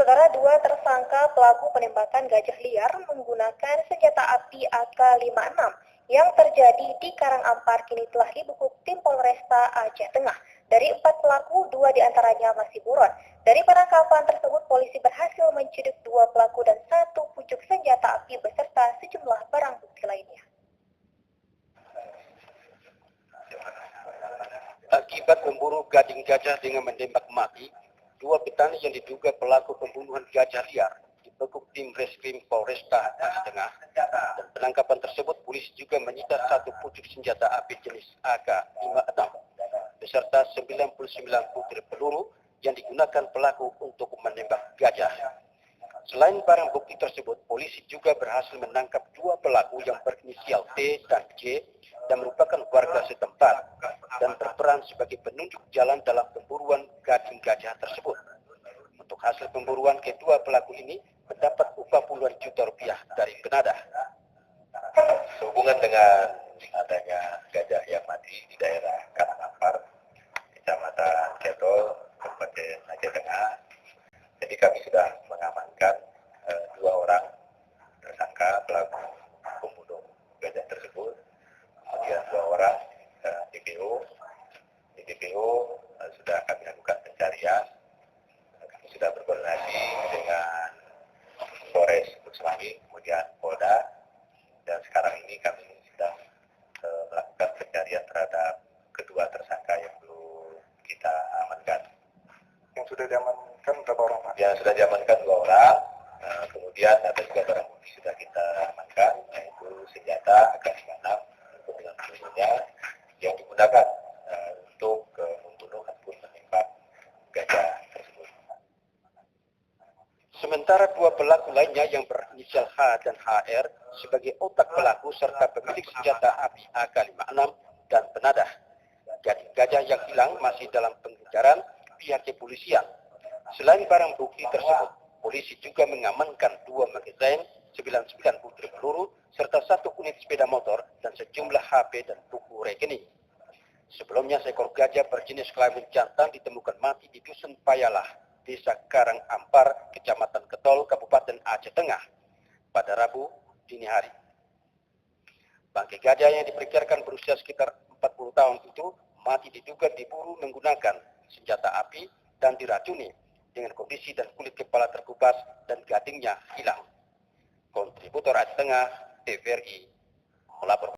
Saudara, dua tersangka pelaku penembakan gajah liar menggunakan senjata api AK-56 yang terjadi di Karangampar kini telah dibekuk tim Polresta Aceh Tengah. Dari 4 pelaku, 2 diantaranya masih buron. Dari penangkapan tersebut, polisi berhasil menciduk 2 pelaku dan 1 pucuk senjata api beserta sejumlah barang bukti lainnya. Akibat memburu gading gajah dengan menembak mati, 2 petani yang diduga pelaku pembunuhan gajah liar dibekuk tim Reskrim Polresta Aceh Tengah. Dan penangkapan tersebut, polisi juga menyita 1 pucuk senjata api jenis AK-56 beserta 99 butir peluru yang digunakan pelaku untuk menembak gajah. Selain barang bukti tersebut, polisi juga berhasil menangkap 2 pelaku yang berinisial T dan J dan merupakan warga setempat dan berperan sebagai penunjuk jalan dalam pemburuan gading gajah tersebut. Untuk hasil pemburuan kedua pelaku ini mendapat upah puluhan juta rupiah dari penadah. Sehubungan dengan adanya gajah yang mati di daerah Karangampar, Kecamatan Ketol, Kabupaten Aceh Tengah, jadi kami sudah mengamankan 2 orang tersangka pelaku pembunuh gajah tersebut. Kemudian 2 orang DPO. Di DPO sudah kami lakukan pencarian. Kami sudah berkoordinasi dengan Polres Selangit, kemudian Polda, dan sekarang ini kami sedang melakukan pencarian terhadap kedua tersangka yang belum kita amankan. Yang sudah diamankan berapa orang, Pak? Yang sudah diamankan 2 orang. Kemudian ada juga barang bukti sudah kita amankan, yaitu senjata AK-56 dengan pelurunya yang digunakan untuk membunuh ataupun menembak gajah tersebut. Sementara 2 pelaku lainnya yang berinisial H dan HR sebagai otak pelaku serta pemilik senjata api AK-56 dan penadah. Gading gajah yang hilang masih dalam pengejaran pihak kepolisian. Selain barang bukti tersebut, polisi juga mengamankan 2 magazin, 99 butir peluru, serta 1 unit sepeda motor dan sejumlah HP dan buku rekening. Sebelumnya, seekor gajah berjenis kelamin jantan ditemukan mati di Dusun Payalah, Desa Karangampar, Kecamatan Ketol, Kabupaten Aceh Tengah, pada Rabu dini hari. Bangkai gajah yang diperkirakan berusia sekitar 40 tahun itu mati diduga diburu menggunakan senjata api dan diracuni dengan kondisi dan kulit kepala terkupas dan gadingnya hilang. Kontributor Aceh Tengah, TVRI, melapor.